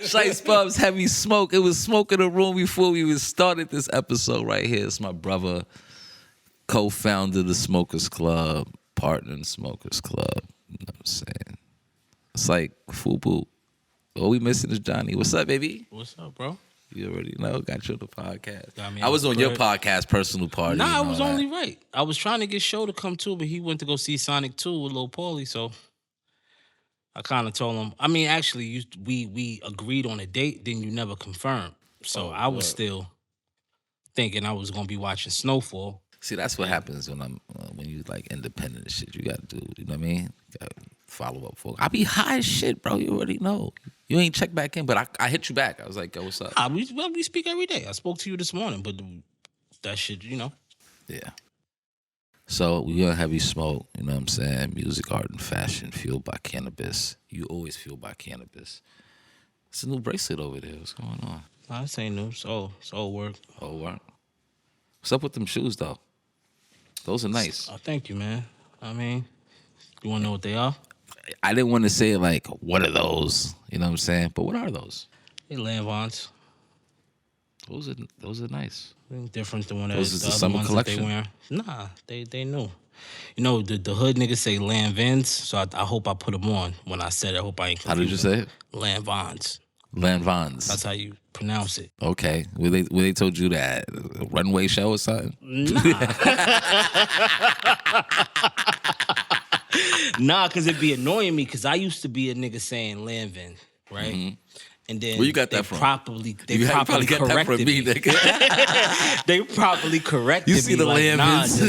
Shiest BUBZ, Heavy Smoke. It was smoke in the room before we even started this episode right here. It's my brother, co-founder of the Smokers Club, partner in the Smokers Club. You know what I'm saying? It's like FUBU. All we missing is Johnny. What's up, baby? What's up, bro? You already know. Got you on the podcast. I was on your podcast, Personal Party. Nah, I was only right. I was trying to get Show to come too, but he went to go see Sonic 2 with Lil Paulie, so I kind of told him. I mean, actually, we agreed on a date, then you never confirmed. So I was still thinking I was gonna be watching Snowfall. See, that's what happens when you like independent and shit. You gotta do, you know what I mean? Gotta follow up for. I be high as shit, bro. You already know. You ain't checked back in, but I hit you back. I was like, yo, what's up? We speak every day. I spoke to you this morning, but that shit, you know. Yeah. So we gonna Heavy Smoke, you know what I'm saying? Music, art, and fashion fueled by cannabis. You always fueled by cannabis. It's a new bracelet over there. What's going on? Nah, this ain't new. It's old work. Old work. What's up with them shoes, though? Those are nice. Oh, thank you, man. I mean, you want to know what they are? I didn't want to say, like, what are those? You know what I'm saying? But what are those? They Lanvins. Those are nice. Different than one of Those is the the other summer ones collection? that they wear. Nah, they new. You know, the hood niggas say Lanvins, so I hope I put them on when I said it. I hope I ain't confused. How did you say it? Lanvins. Lanvins. That's how you pronounce it. Okay. Where they told you that? A runway show or something? Nah. Nah, because it'd be annoying me because I used to be a nigga saying Lanvin, right? Mm-hmm. And then where you got that from? They probably got corrected that from me, nigga. They probably corrected me. You see the like, Lanvins?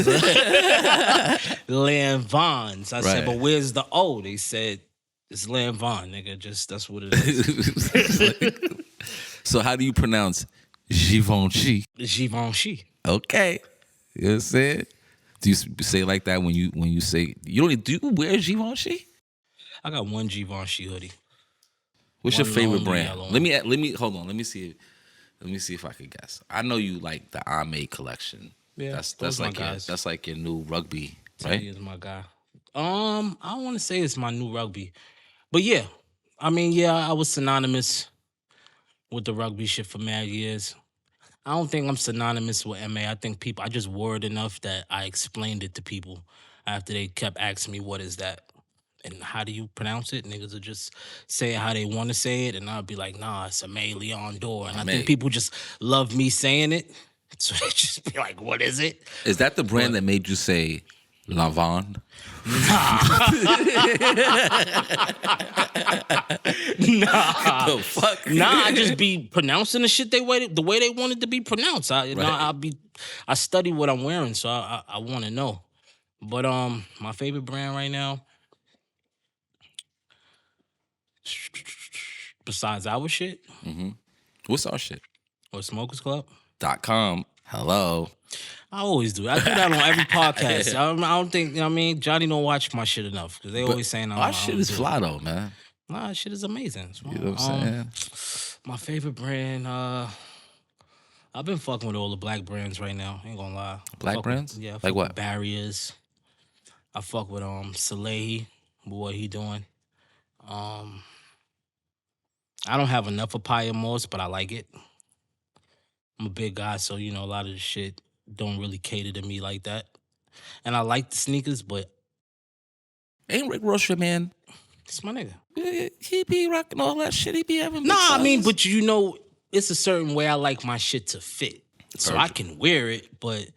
Lanvins. I said, Right. but where's the O? They said, it's Lanvin, nigga. Just, that's what it is. So how do you pronounce Givenchy? Givenchy. Okay. You know what I'm saying? Do you say it like that when you say, do you wear Givenchy? I got one Givenchy hoodie. What's your favorite brand? Let me hold on. Let me see if I can guess. I know you like the Ame collection. Yeah, that's like that's like your new rugby, right? He is my guy. I don't want to say it's my new rugby, but yeah, I mean, yeah, I was synonymous with the rugby shit for mad years. I don't think I'm synonymous with MA. I think I just wore it enough that I explained it to people after they kept asking me, what is that? And how do you pronounce it? Niggas will just say it how they want to say it. And I'll be like, nah, it's Ame Leon Dore. And I think people just love me saying it. So they just be like, what is it? Is that the brand that made you say Lavande? Nah. Nah. The fuck? Nah, I just be pronouncing the shit the way they want it to be pronounced. I study what I'm wearing, so I want to know. But my favorite brand right now, besides our shit, What's our shit? or Smokers Club? .com. Hello. I always do. I do that on every podcast. I don't think, you know what I mean, Johnny don't watch my shit enough because they always saying our shit is fly though, man. Nah, shit is amazing. You know what I'm saying? My favorite brand, I've been fucking with all the black brands right now. Ain't gonna lie. Black brands? Yeah. Like what? Barriers. I fuck with Salehi, what he doing. I don't have enough papaya moss, but I like it. I'm a big guy, so you know a lot of the shit don't really cater to me like that. And I like the sneakers, but ain't Rick Ross your man? It's my nigga. He be rocking all that shit. He be having. Nah, I mean, but you know, it's a certain way I like my shit to fit, so I can wear it. But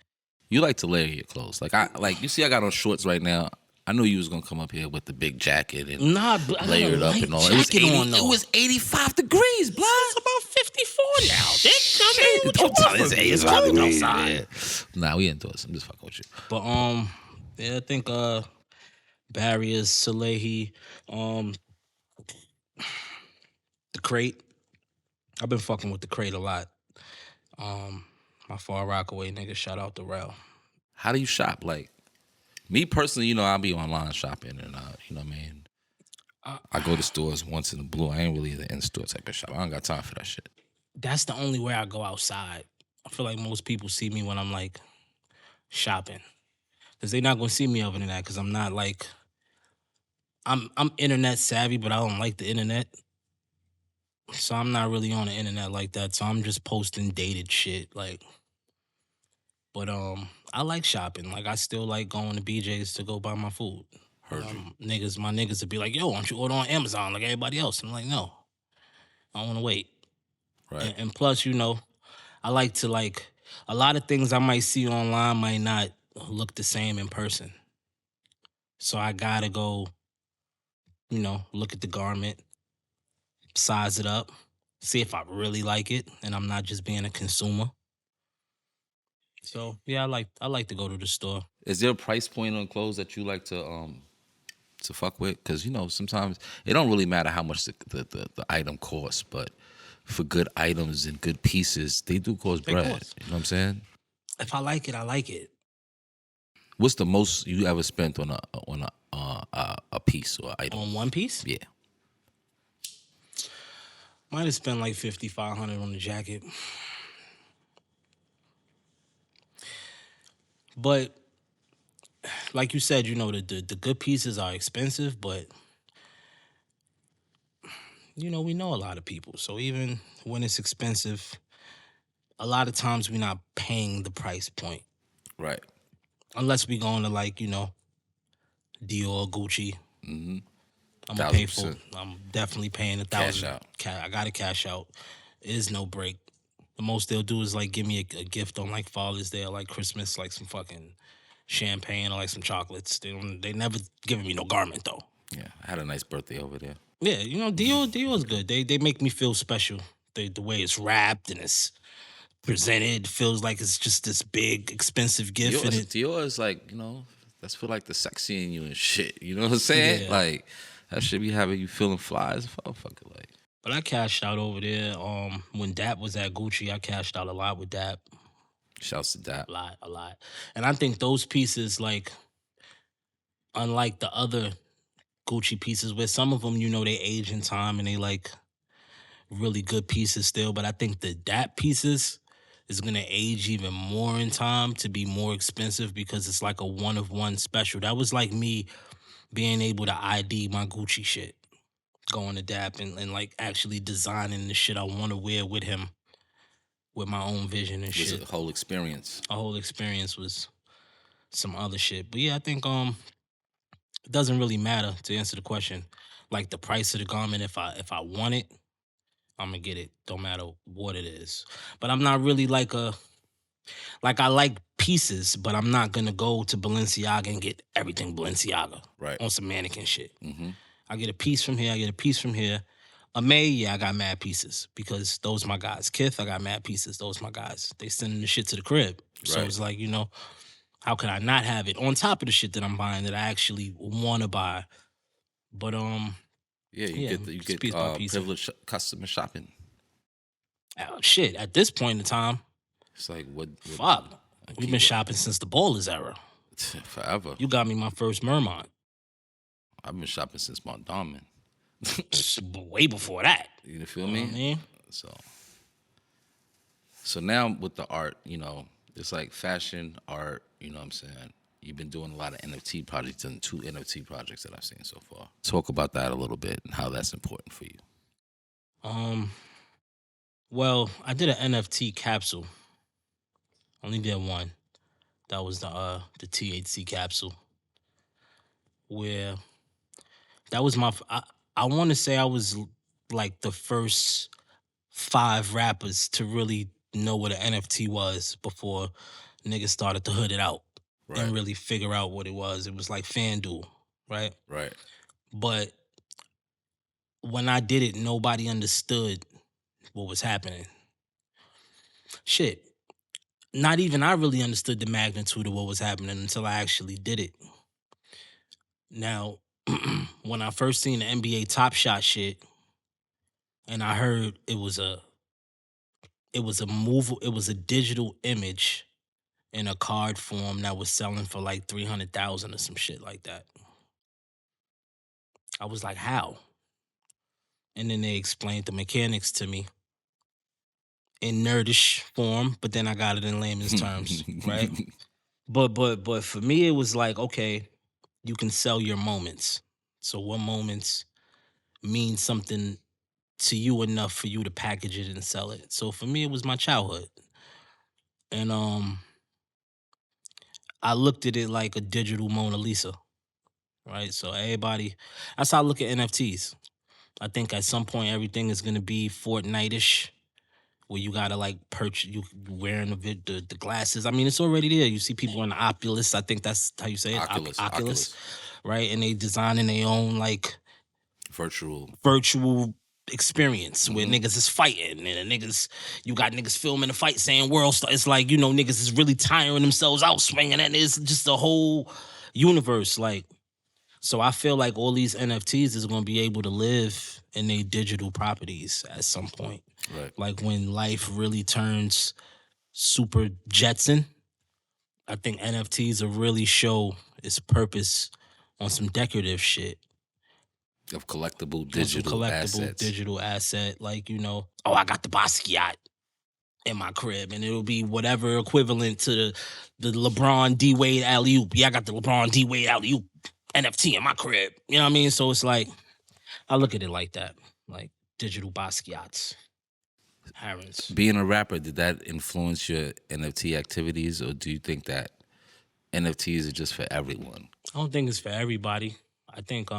you like to layer your clothes, like you see, I got on shorts right now. I knew you was gonna come up here with the big jacket and layer it up and all. It was 85 degrees, blood. It's about 54 now. Don't tell his age. It's cold outside. Nah, we ain't doing this. I'm just fucking with you. But yeah, I think Barriers, Salehi, the Crate. I've been fucking with the Crate a lot. My Far Rockaway nigga, shout out to Rel. How do you shop? Like me personally, you know, I'll be online shopping and you know what I mean. I go to stores once in the blue. I ain't really the in-store type of shop. I don't got time for that shit. That's the only way I go outside. I feel like most people see me when I'm like shopping, because they're not gonna see me other than that. Because I'm not like I'm internet savvy, but I don't like the internet. So I'm not really on the internet like that. So I'm just posting dated shit. Like, but I like shopping. Like I still like going to BJ's to go buy my food. Heard you. My niggas would be like, yo, why don't you order on Amazon like everybody else? I'm like, no, I want to wait. Right. And plus, I like to a lot of things I might see online might not look the same in person. So I gotta go, look at the garment, size it up, see if I really like it, and I'm not just being a consumer. So yeah, I like to go to the store. Is there a price point on clothes that you like to fuck with? Because sometimes it don't really matter how much the item costs, but for good items and good pieces, they do cost They bread. cost. You know what I'm saying? If I like it, I like it. What's the most you ever spent on a piece or item? On one piece, Yeah. might have spent like 5,500 on the jacket. But like you said, the good pieces are expensive, but we know a lot of people. So even when it's expensive, a lot of times we're not paying the price point. Right. Unless we going to Dior, Gucci. Mm-hmm. I'm gonna pay 1,000%. I'm definitely paying Cash $1,000. out. I gotta cash out. It is no break. The most they'll do is give me a gift on Father's Day or Christmas, some fucking champagne or some chocolates. They never giving me no garment though. Yeah, I had a nice birthday over there. Yeah, Dior's good. They make me feel special. The way it's wrapped and it's presented feels like it's just this big expensive gift. Dior is that's for the sexy in you and shit. You know what I'm saying? Yeah. Like that should be having you feeling fly as a motherfucker. But I cashed out over there. When Dap was at Gucci, I cashed out a lot with Dap. Shouts to Dap. A lot. And I think those pieces, unlike the other Gucci pieces, where some of them, they age in time and they really good pieces still. But I think the Dap pieces is gonna age even more in time to be more expensive because it's a one of one special. That was like me being able to ID my Gucci shit, going to Dap and actually designing the shit I want to wear with him, with my own vision and shit. It was a whole experience. A whole experience was some other shit. But yeah, I think it doesn't really matter to answer the question. The price of the garment, if I want it, I'm gonna get it. Don't matter what it is. But I'm not really I like pieces, but I'm not gonna go to Balenciaga and get everything Balenciaga. Right. On some mannequin shit. Mm-hmm. I get a piece from here, I get a piece from here. I got mad pieces because those my guys. Kith, I got mad pieces. Those my guys. They sending the shit to the crib. So it's how can I not have it on top of the shit that I'm buying that I actually want to buy? But you get privileged customer shopping. Shit, at this point in time, it's what fuck. We've been shopping since the Ballers era. Forever. You got me my first Mermont. I've been shopping since Mondawmin. Way before that. You feel me? I mean? So now with the art, it's fashion, art, you know what I'm saying? You've been doing a lot of NFT projects and 2 NFT projects that I've seen so far. Talk about that a little bit and how that's important for you. Well, I did an NFT capsule. Only did one. That was the THC capsule. Where that was I want to say I was the first 5 rappers to really know what an NFT was before niggas started to hood it out and really figure out what it was. It was like FanDuel, right? Right. But when I did it, nobody understood what was happening. Shit. Not even I really understood the magnitude of what was happening until I actually did it. Now, when I first seen the NBA Top Shot shit, and I heard it was a digital image in a card form that was selling for $300,000 or some shit like that. I was like, how? And then they explained the mechanics to me in nerdish form, but then I got it in layman's terms, right? But for me, it was okay, you can sell your moments. So what moments mean something to you enough for you to package it and sell it. So for me, it was my childhood. And I looked at it like a digital Mona Lisa, right? So everybody, that's how I look at NFTs. I think at some point everything is gonna be Fortnite-ish, where you gotta like purchase, you wearing the glasses. I mean, it's already there. You see people in the Oculus. I think that's how you say it, Oculus, right? And they designing their own like virtual experience where niggas is fighting and you got niggas filming the fight saying world star. It's like, niggas is really tiring themselves out swinging, and it's just a whole universe. Like, so I feel like all these NFTs is going to be able to live in their digital properties at some point. Right. Like when life really turns super Jetson, I think NFTs will really show its purpose on some decorative shit. Of collectible digital assets. Digital asset, like, I got the Basquiat in my crib, and it'll be whatever equivalent to the LeBron D Wade alley-oop. Yeah, I got the LeBron D Wade alley-oop NFT in my crib. You know what I mean? So it's like, I look at it like that, like digital Basquiats. Harrons. Being a rapper, did that influence your NFT activities, or do you think that NFTs are just for everyone? I don't think it's for everybody. I think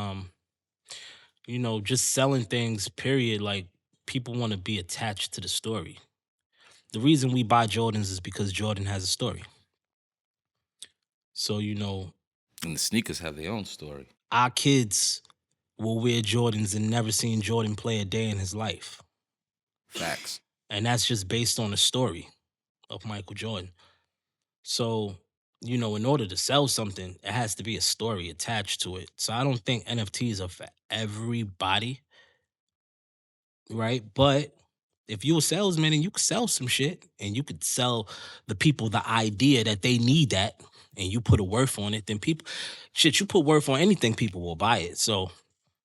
just selling things, period, like people want to be attached to the story. The reason we buy Jordans is because Jordan has a story. So, and the sneakers have their own story. Our kids will wear Jordans and never seen Jordan play a day in his life. Facts. And that's just based on the story of Michael Jordan. So, in order to sell something, it has to be a story attached to it. So I don't think NFTs are for everybody, right? But if you're a salesman and you could sell some shit and you could sell the people the idea that they need that, and you put a worth on it, then you put worth on anything, people will buy it. So,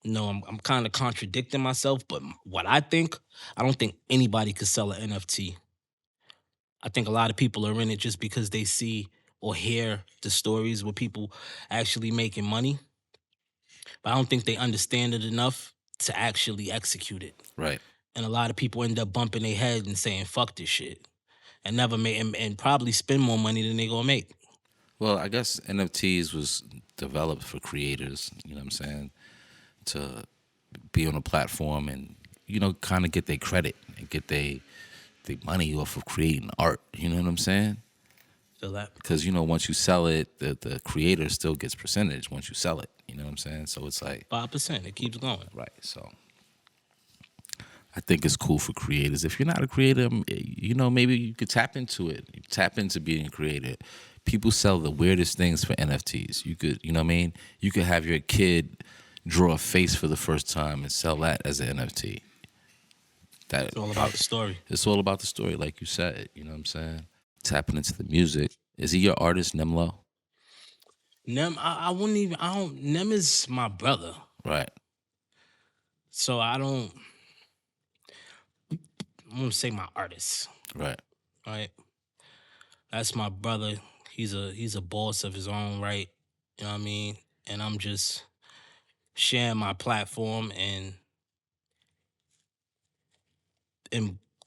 I'm kind of contradicting myself, but what I don't think anybody could sell an NFT. I think a lot of people are in it just because they see or hear the stories where people actually making money. But I don't think they understand it enough to actually execute it. Right. And a lot of people end up bumping their head and saying, fuck this shit. And never make and probably spend more money than they gonna make. Well, I guess NFTs was developed for creators, you know what I'm saying, to be on a platform and, kind of get their credit and get their money off of creating art, you know what I'm saying? Feel that? Because, once you sell it, the creator still gets percentage once you sell it, you know what I'm saying? So it's like 5%, it keeps going. Right, so I think it's cool for creators. If you're not a creator, maybe you could tap into it. You tap into being a creator. People sell the weirdest things for NFTs. You could, You could have your kid draw a face for the first time and sell that as an NFT. It's all about the story. It's all about the story, like you said. You know what I'm saying? Tapping into the music. Is he your artist, Nemlo? Nem, I wouldn't even. Nem is my brother. Right. So I'm gonna say my artist. Right. Right. That's my brother. He's a boss of his own right. You know what I mean? And I'm just sharing my platform and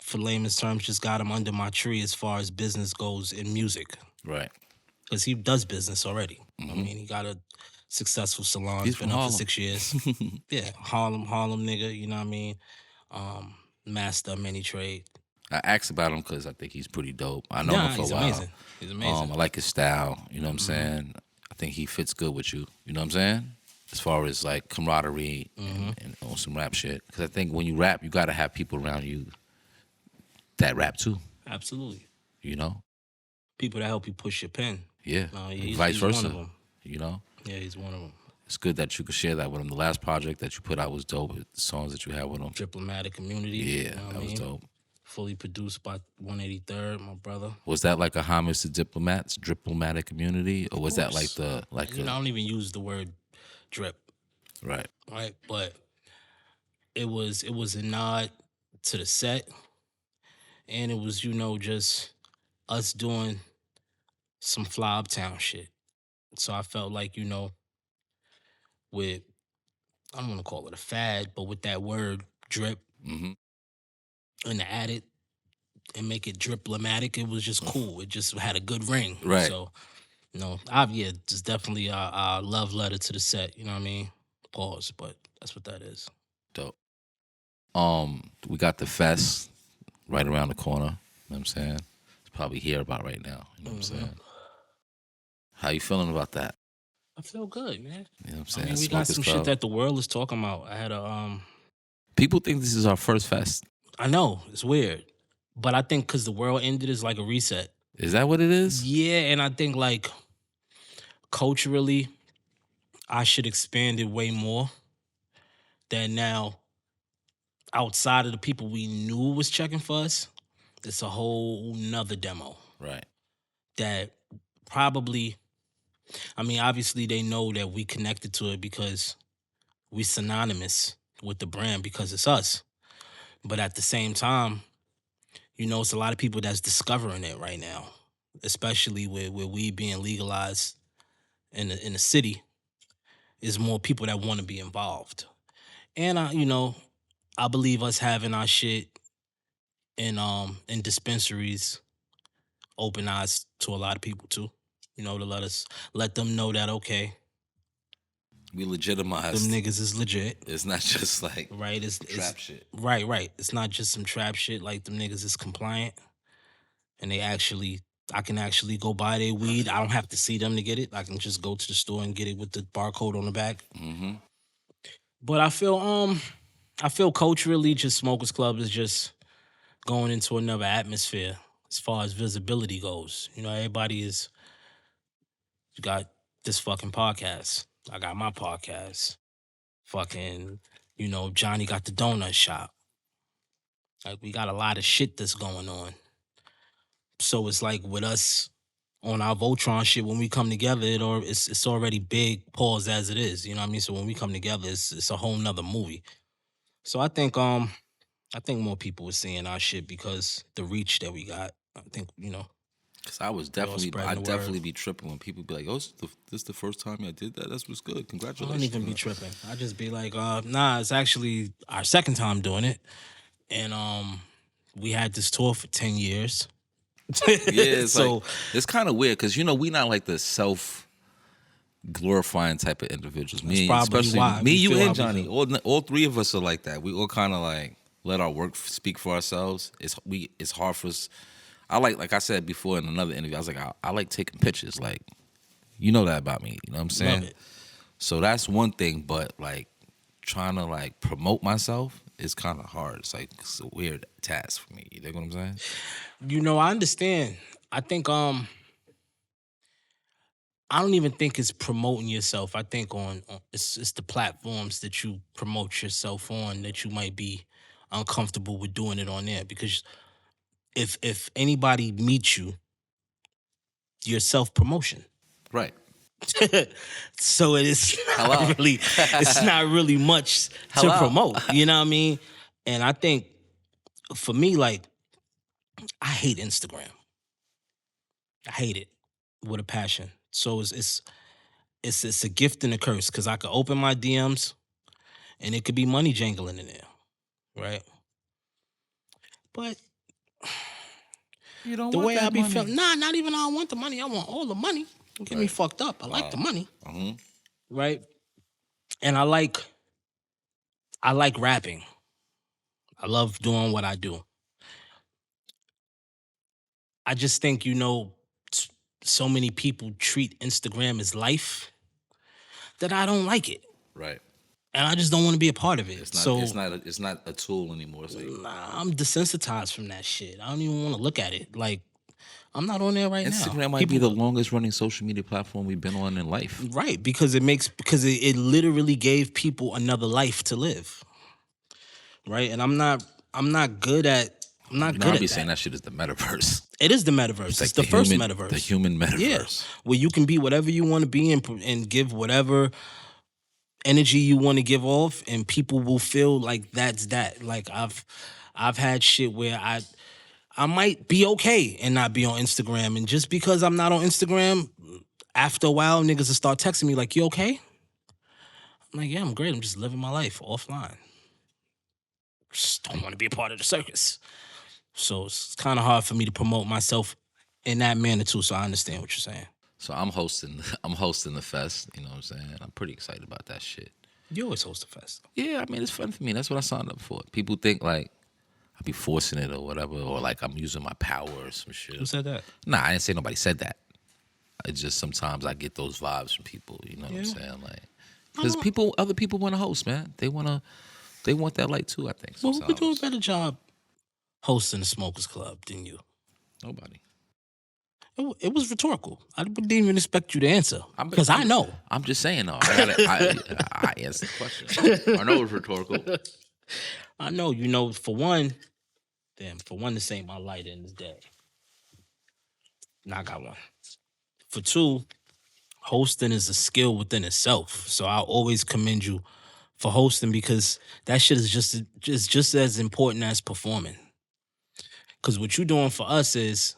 for layman's terms, just got him under my tree as far as business goes in music. Right. Because he does business already. I mean, he got a successful salon. He's been from up Harlem. for 6 years. Yeah, Harlem nigga, you know what I mean? Master of many trade. I asked about him because I think he's pretty dope. I know him for a while. Amazing. He's amazing. I like his style, you know what I'm saying? I think he fits good with you, you know what I'm saying? As far as like camaraderie and on some rap shit. Because I think when you rap, you got to have people around you that rap too. Absolutely. People that help you push your pen. Yeah. He's vice versa. One of them. Yeah, he's one of them. It's good that you could share that with him. The last project that you put out was dope. The songs that you had with him. Diplomatic Community. Yeah, that was dope. Fully produced by 183rd, my brother. Was that like a homage to diplomats, Diplomatic Community, or was that like I don't even use the word drip. Right. Right, but it was a nod to the set, and it was just us doing some fly uptown shit. So I felt like with, I don't want to call it a fad, but with that word drip, and add it and make it drip-lamatic. It was just cool. It just had a good ring. Right. So, it's definitely a love letter to the set. You know what I mean? Pause, but that's what that is. Dope. We got the fest right around the corner. You know what I'm saying? It's probably here about right now. You know what I'm saying? How you feeling about that? I feel good, man. You know what I'm saying? I mean, we got some shit that the world is talking about. I had a People think this is our first fest. I know it's weird, but I think because the world ended is like a reset. Is that what it is? Yeah, and I think like culturally, I should expand it way more. Than now, outside of the people we knew was checking for us, it's a whole nother demo. Right. That probably, I mean, obviously they know that we connected to it because we synonymous with the brand because it's us. But at the same time, it's a lot of people that's discovering it right now, especially with weed being legalized in the city. Is more people that want to be involved. And I believe us having our shit in dispensaries open eyes to a lot of people too. To let them know that okay, we legitimize them niggas is legit. It's not just like right. It's trap shit. Right. It's not just some trap shit. Like them niggas is compliant, and I can actually go buy their weed. I don't have to see them to get it. I can just go to the store and get it with the barcode on the back. But I feel culturally, just Smokers Club is just going into another atmosphere as far as visibility goes. Everybody is. You got this fucking podcast. I got my podcast. Fucking, Johnny got the donut shop. Like, we got a lot of shit that's going on. So it's like with us on our Voltron shit, when we come together, it's already big pause as it is. You know what I mean? So when we come together, it's a whole nother movie. So I think more people are seeing our shit because the reach that we got. I think, Cause I definitely be tripping when people be like, "Oh, this the first time I did that. That's what's good. Congratulations." I don't even be tripping. I just be like, nah, it's actually our second time doing it, and we had this tour for 10 years. Yeah, it's kind of weird because we not like the glorifying type of individuals. Me, you, and Johnny. All three of us are like that. We all kind of like let our work speak for ourselves. It's hard for us. I like I said before in another interview, I was like, I like taking pictures. Like, you know that about me. You know what I'm saying? Love it. So that's one thing, but like trying to like promote myself is kind of hard. It's a weird task for me. You know what I'm saying? I understand. I think I don't even think it's promoting yourself. I think it's the platforms that you promote yourself on that you might be uncomfortable with doing it on there because if anybody meets you, you're self-promotion. Right. So it's not really much to promote. You know what I mean? And I think for me, like, I hate Instagram. I hate it with a passion. So it's a gift and a curse because I could open my DMs and it could be money jangling in there, right? But you don't the want way that I be money. feeling, not even I want the money. I want all the money. Don't get me fucked up. I like the money, right? And I like rapping. I love doing what I do. I just think so many people treat Instagram as life that I don't like it. Right. And I just don't want to be a part of it. It's not a tool anymore. It's like, I'm desensitized from that shit. I don't even want to look at it. Like, I'm not on there right now. Instagram might be the longest running social media platform we've been on in life. Right, because it literally gave people another life to live. Right, and I'm not good at. I'll be saying that shit is the metaverse. It is the metaverse. It's the first metaverse. The human metaverse. Yeah, where you can be whatever you want to be and give whatever energy you want to give off, and people will feel like that's that. Like I've had shit where I might be okay and not be on Instagram, and just because I'm not on Instagram, after a while, niggas will start texting me like, "You okay?" I'm like, "Yeah, I'm great. I'm just living my life offline." just don't want to be a part of the circus. So it's kind of hard for me to promote myself in that manner too. So I understand what you're saying. So I'm hosting. I'm hosting the fest. You know what I'm saying? I'm pretty excited about that shit. You always host a fest. Yeah, I mean it's fun for me. That's what I signed up for. People think like I be forcing it or whatever, or like I'm using my power or some shit. Who said that? Nah, I didn't say nobody said that. It's just sometimes I get those vibes from people. You know what I'm Yeah. saying? Like, because other people want to host, man. They want that light too. I think. Well, who could do a sometimes. better job hosting the Smokers Club than you? Nobody. It was rhetorical. I didn't even expect you to answer because I know. I'm just saying though. I answered the question. I know it's rhetorical. I know. You know, for one, this ain't my light in this day. Now I got one. For two, hosting is a skill within itself. So I always commend you for hosting because that shit is just as important as performing. Because what you're doing for us is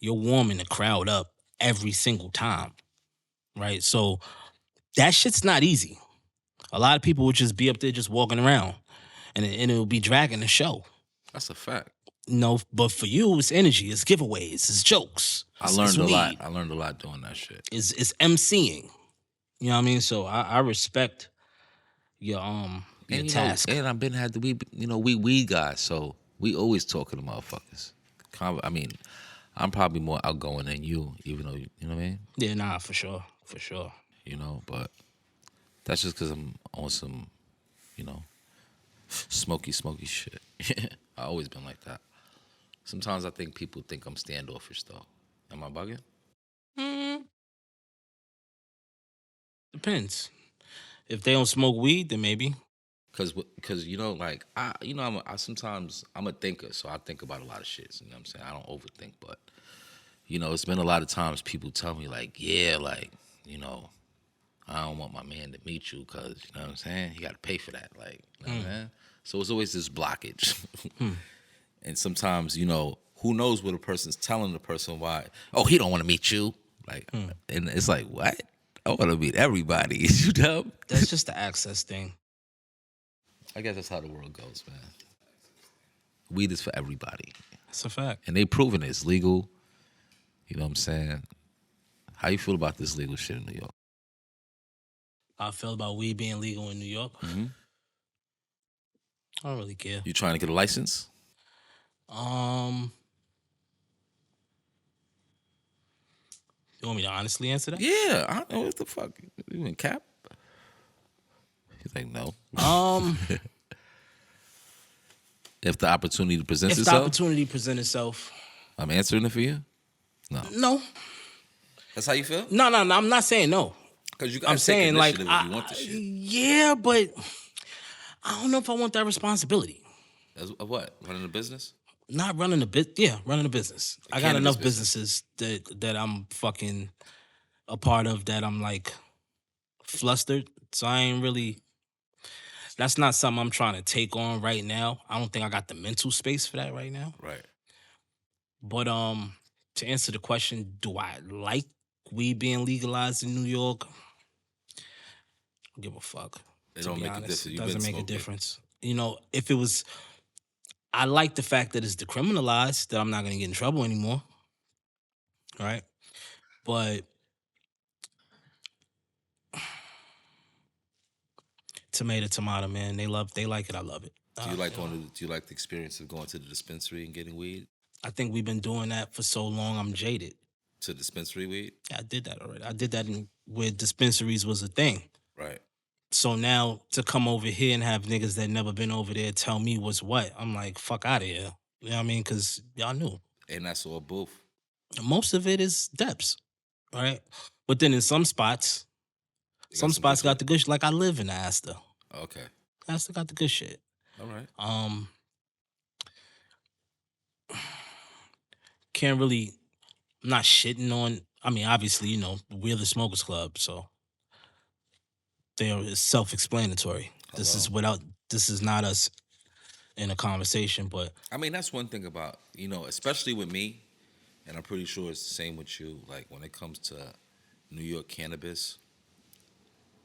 you're warming the crowd up every single time, right? So that shit's not easy. A lot of people would just be up there just walking around, and it'll be dragging the show. That's a fact. No, but for you, it's energy, it's giveaways, it's jokes. I learned a weed. lot. I learned a lot doing that shit. It's MCing. You know what I mean? So I respect your task. And I've been had to we guys, so we always talking to motherfuckers. I mean, I'm probably more outgoing than you, even though you know what I mean. Yeah, nah, for sure. You know, but that's just because I'm on some, smoky shit. I always been like that. Sometimes I think people think I'm standoffish though. Am I bugging? Depends. If they don't smoke weed, then maybe. Cause like sometimes I'm a thinker, so I think about a lot of shit. You know what I'm saying? I don't overthink, but it's been a lot of times people tell me like, yeah, like, I don't want my man to meet you because, you know what I'm saying? He got to pay for that. Like, you know what I'm saying? So it's always this blockage. And sometimes, who knows what a person's telling the person why, oh, he don't want to meet you. Like, and it's like, what? I want to meet everybody. You dumb? That's just the access thing. I guess that's how the world goes, man. Weed is for everybody. That's a fact. And they proving it's legal. You know what I'm saying? How you feel about this legal shit in New York? How I feel about weed being legal in New York? Mm-hmm. I don't really care. You trying to get a license? You want me to honestly answer that? Yeah. I don't know what the fuck. You in cap? He's like, no. If the opportunity presents itself? If the opportunity presents itself. I'm answering it for you? No. That's how you feel? No. I'm not saying no. Because you I'm saying like, if you want the shit. Yeah, but I don't know if I want that responsibility. As what? Running a business? Not running a bit. Yeah, running a business. I got enough businesses that I'm fucking a part of that I'm like flustered. So I ain't really. That's not something I'm trying to take on right now. I don't think I got the mental space for that right now. Right. But to answer the question, do I like weed being legalized in New York? I don't give a fuck. It don't make a difference. It doesn't make a difference. If it was, I like the fact that it's decriminalized, that I'm not going to get in trouble anymore. Right? But tomato, man. They like it. I love it. Do you like the experience of going to the dispensary and getting weed? I think we've been doing that for so long. I'm jaded. To dispensary weed? Yeah, I did that already. I did that where dispensaries was a thing. Right. So now to come over here and have niggas that never been over there tell me what's what, I'm like, fuck out of here. You know what I mean? Because y'all knew. And that's all booth. Most of it is Deps, right? But then in some spots got the good shit. Like I live in Astor. Okay. Astor got the good shit. All right. Can't really, I'm not shitting on, I mean, obviously, we're the Smokers Club, so it's self-explanatory. This is not us in a conversation, but I mean, that's one thing about, especially with me, and I'm pretty sure it's the same with you, like when it comes to New York cannabis,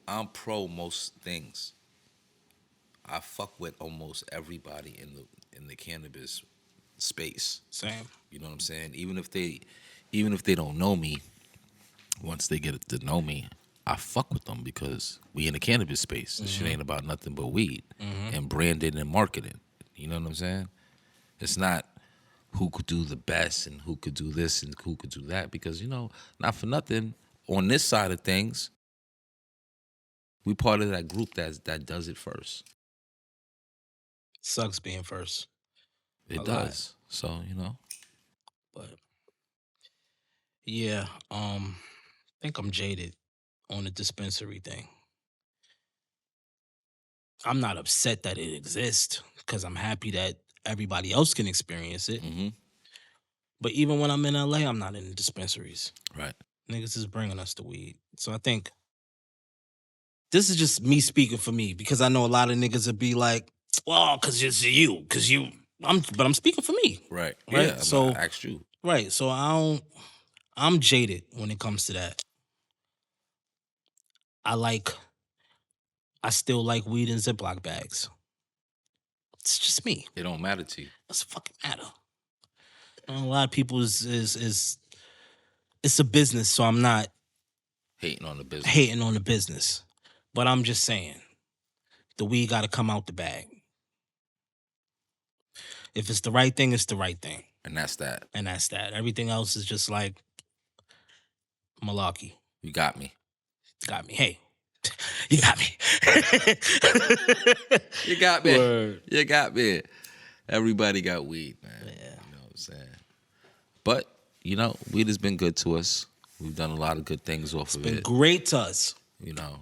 I'm pro most things. I fuck with almost everybody in the cannabis space. Same. You know what I'm saying? Even if they don't know me, once they get to know me, I fuck with them because we in the cannabis space. This shit ain't about nothing but weed and branding and marketing. You know what I'm saying? It's not who could do the best and who could do this and who could do that, because, you know, not for nothing, on this side of things, we part of that group that does it first. Sucks being first. It does. So, you know. But yeah, I think I'm jaded on the dispensary thing. I'm not upset that it exists because I'm happy that everybody else can experience it. Mm-hmm. But even when I'm in LA, I'm not in the dispensaries. Right. Niggas is bringing us the weed. So I think this is just me speaking for me, because I know a lot of niggas would be like, well, because it's you, but I'm speaking for me. Right. Right. Yeah. So I asked you. Right. So I'm jaded when it comes to that. I still like weed in Ziploc bags. It's just me. It don't matter to you. What's the fucking matter? A lot of people is it's a business, so I'm not hating on the business. But I'm just saying, the weed got to come out the bag. If it's the right thing, it's the right thing. And that's that. Everything else is just like malarkey. You got me. Hey, you got me. You got me. Word. You got me. Everybody got weed, man. Yeah. You know what I'm saying? But, you know, weed has been good to us. We've done a lot of good things off of it. It's been great to us. You know.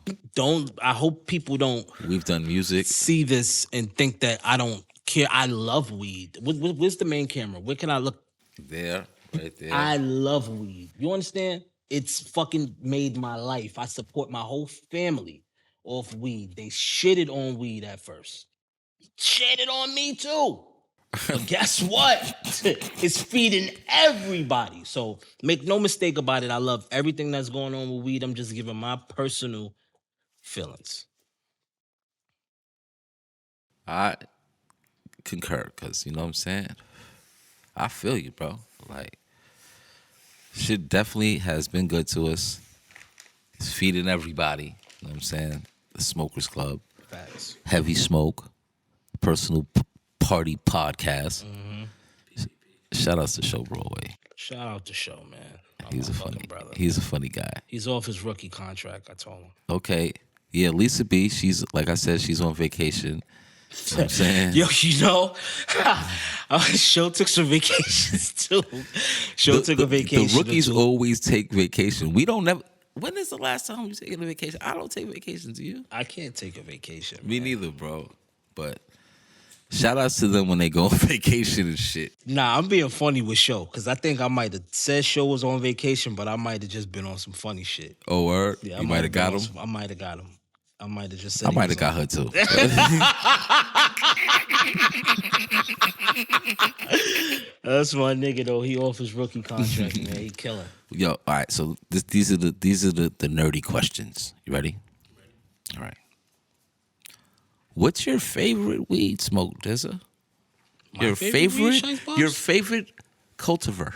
I hope people don't. We've done music. See this and think that I don't care. I love weed. Where's the main camera? Where can I look? There, right there. I love weed. You understand? It's fucking made my life. I support my whole family off weed. They shitted on weed at first. Shitted on me too. But guess what? It's feeding everybody. So make no mistake about it. I love everything that's going on with weed. I'm just giving my personal feelings. I concur, because, you know what I'm saying? I feel you, bro. Like, shit definitely has been good to us. It's feeding everybody. You know what I'm saying? The Smokers Club. Facts. Heavy Smoke. Personal Party Podcast. Mm-hmm. Shout outs to Show Broadway. Shout out to Show, man. He's a funny guy. He's off his rookie contract, I told him. Okay. Yeah, Lisa B, she's, like I said, she's on vacation. You know what I'm saying? Yo, you know, Show took some vacations too. Took a vacation. The rookies always take vacation. We don't never. When is the last time you taking a vacation? I don't take vacations. Do you? I can't take a vacation. Me neither, bro. But shout outs to them when they go on vacation and shit. Nah, I'm being funny with Show, because I think I might have said Show was on vacation, but I might have just been on some funny shit. Oh, word? Yeah, you might have got him? I might have got him. I might have just said I might have got her too. That's my nigga though. He off his rookie contract, man. He killing. Yo, all right. So these are the nerdy questions. You ready? All right. What's your favorite weed smoke, DZA? Your favorite cultivar?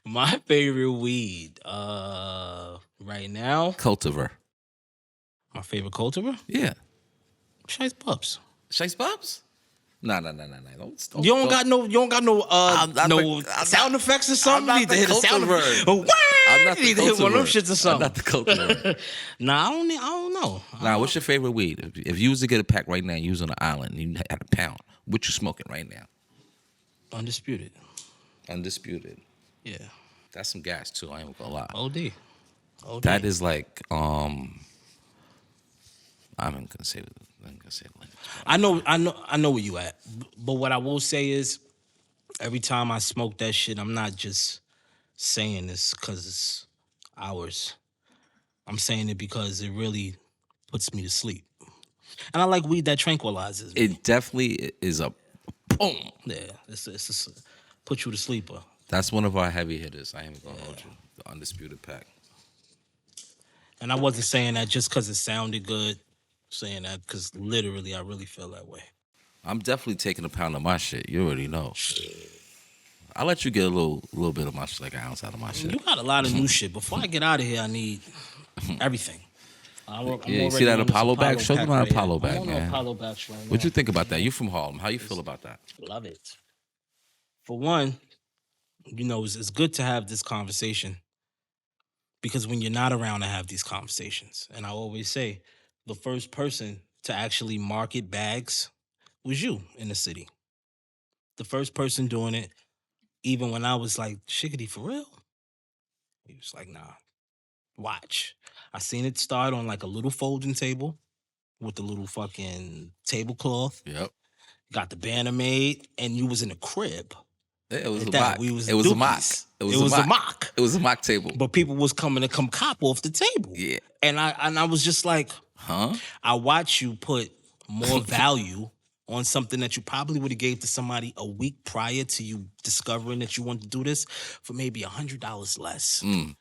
My favorite weed, right now. Cultivar. My favorite cultivar? Yeah. SHIEST BUBZ. SHIEST BUBZ? No. You don't got no sound effects or something? I'm not the cultivar. I'm not the You need to hit one of them shits or something. I'm not the cultivar. Nah, I don't know. Nah, what's your favorite weed? If you was to get a pack right now, you was on an island and you had a pound, what you smoking right now? Undisputed. Yeah. That's some gas too, I ain't gonna lie. OD. That is like, I'm gonna say I know where you at. But what I will say is, every time I smoke that shit, I'm not just saying this because it's ours. I'm saying it because it really puts me to sleep. And I like weed that tranquilizes me. It definitely is a boom. Yeah, it's put you to sleep. That's one of our heavy hitters. I ain't gonna hold you. The Undisputed Pack. And I wasn't saying that just because it sounded good. Saying that because literally, I really feel that way. I'm definitely taking a pound of my shit. You already know. I'll let you get a little bit of my shit, like an ounce out of my shit. You got a lot of new shit. Before I get out of here, I need everything. I'm You see that already on this Apollo bag? Show them pack that right Apollo here. bag, I'm on man. the Apollo bag right now. What'd you think about that? You from Harlem. How you feel about that? Love it. For one, you know, it's good to have this conversation because when you're not around to have these conversations, and I always say, the first person to actually market bags was you in the city. The first person doing it, even when I was like, Shiggity, for real? He was like, nah, watch. I seen it start on like a little folding table with the little fucking tablecloth. Yep. Got the banner made, and you was in a crib. Yeah, it was At a that, mock. we was It was a mock. dookies. It was a mock. It was a mock table. But people was coming to come cop off the table. Yeah. And I was just like, Huh? I watch you put more value on something that you probably would have gave to somebody a week prior to you discovering that you wanted to do this for maybe $100 less. Mm.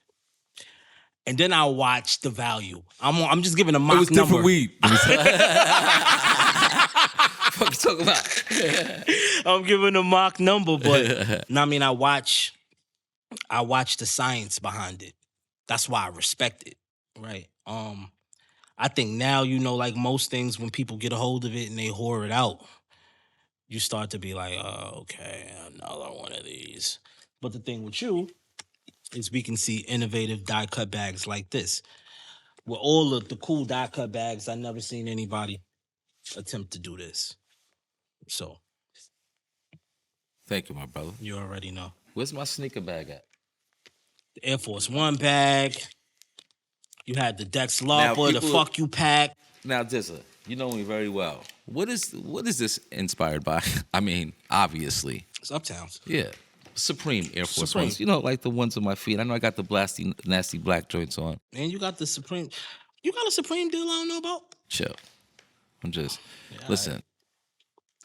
And then I watch the value. I'm just giving a mock It was number. different weed. Fuck you talking about? I'm giving a mock number, but I mean, I watch the science behind it. That's why I respect it, right? I think now, you know, like most things, when people get a hold of it and they whore it out, you start to be like, oh, okay, another one of these. But the thing with you is we can see innovative die cut bags like this. With all of the cool die cut bags, I never seen anybody attempt to do this. So Thank you, my brother. you already know. Where's my sneaker bag at? The Air Force One bag. You had the Dex Now, Larpa, the people- Fuck You pack. Now, DZA, you know me very well. What is this inspired by? I mean, obviously. It's Uptowns. Yeah. Supreme Air Force Supreme. Ones. You know, like the ones on my feet. I know I got the blasty, nasty black joints on. And you got the Supreme. You got a Supreme deal I don't know about? Chill. I'm just, Yeah, listen.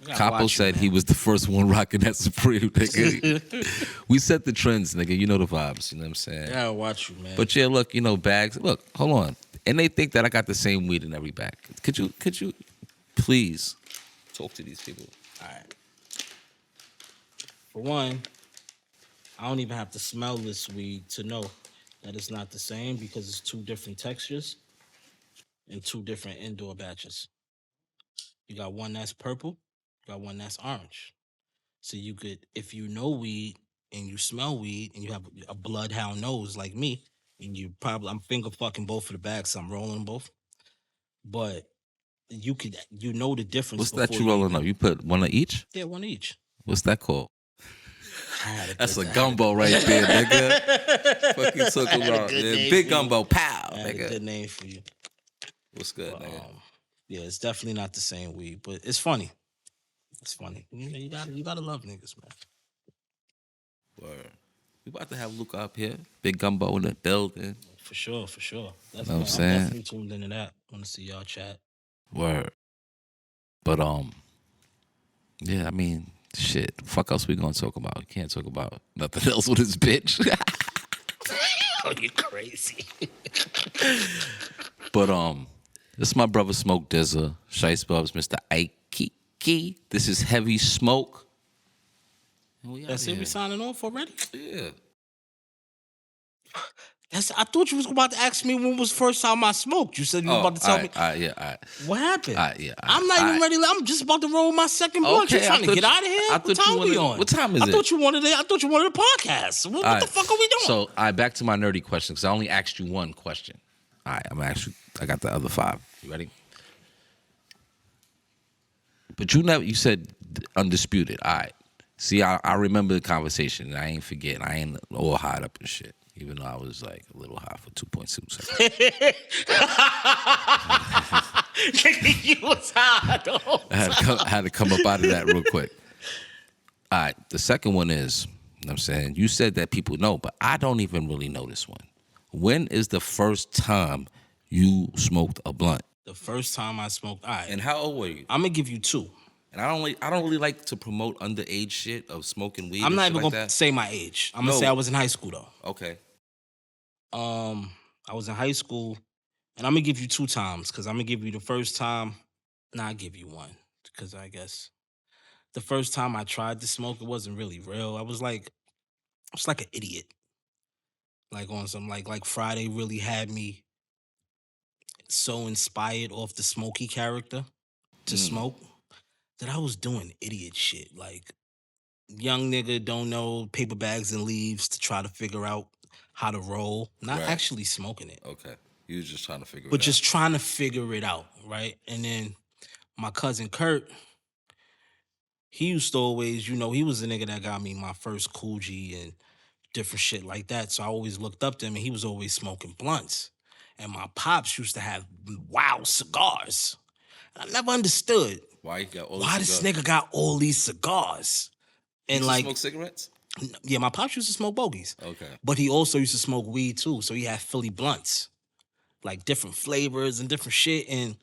I gotta Capo watch you, said man. he was the first one rocking that Supreme, nigga. We set the trends, nigga. You know the vibes. You know what I'm saying? I gotta watch you, man. But yeah, look, you know, bags. Look, hold on. And they think that I got the same weed in every bag. Could you please talk to these people? All right. For one, I don't even have to smell this weed to know that it's not the same because it's two different textures and two different indoor batches. You got one that's purple, you got one that's orange. So you could, if you know weed and you smell weed and you have a bloodhound nose like me, and you probably, I'm finger fucking both of the bags, so I'm rolling them both. But you know the difference. What's that before you rolling up? You put one of each? Yeah, one each. What's that called? I had a That's good- a gumbo right there, nigga. Fuck you talking I had a about? good Yeah, name big for you. gumbo, pow, I had a good nigga. name for you. What's good, But, nigga? yeah, it's definitely not the same weed, but it's funny. It's funny. You gotta love niggas, man. Word. We about to have Luca up here. Big gumbo in the building. For sure, for sure. That's Know what I'm I'm saying? definitely tuned into that. Want to see y'all chat. Word. But yeah, I mean, shit. Fuck else we gonna talk about? We can't talk about nothing else with this bitch. Oh, you crazy. But this is my brother Smoke DZA, SHIEST BUBZ, Mr. Ike. This is Heavy Smoke. And we That's outta it. We here. signing off already. Yeah. I thought you was about to ask me when was the first time I smoked. You said you was about to tell me. All right, yeah, all right. What happened? Yeah, I'm not even ready. I'm just about to roll my second blunt. Okay, You trying I to get thought out of here? I What thought you time we wanted- on? what time is I it? thought you wanted a podcast. What All the right. fuck are we doing? So, all right, back to my nerdy question, because I only asked you one question. All right, I got the other 5. You ready? But you said undisputed. All right. See, I remember the conversation, and I ain't forgetting. I ain't all high up and shit, even though I was like a little high for 2.2 seconds. You was high, though. I had to come up out of that real quick. All right, the second one is, you know what I'm saying, you said that people know, but I don't even really know this one. When is the first time you smoked a blunt? The first time I smoked, all right. And how old were you? I'm gonna give you 2. And I don't really like to promote underage shit of smoking weed. I'm and not shit even like gonna that. say my age. I'm gonna No. say I was in high school though. Okay. I was in high school And I'm gonna give you 2 times because I'm gonna give you the first time. Nah, I'll give you one because I guess the first time I tried to smoke, it wasn't really real. I was like an idiot. Like on some like Friday really had me so inspired off the Smokey character to smoke that I was doing idiot shit. Like young nigga don't know paper bags and leaves to try to figure out how to roll. Not Right. actually smoking it, Okay. You was just trying to figure but it out. just trying to figure it out, right? And then my cousin Kurt, he used to always, he was the nigga that got me my first Coogee and different shit like that. So I always looked up to him, and he was always smoking blunts. And my pops used to have wild cigars. I never understood Why you got all why these this cigars? nigga got all these cigars. You And used to like, smoke cigarettes? yeah, my pops used to smoke bogeys. Okay. But he also used to smoke weed too. So he had Philly blunts, like different flavors and different shit. And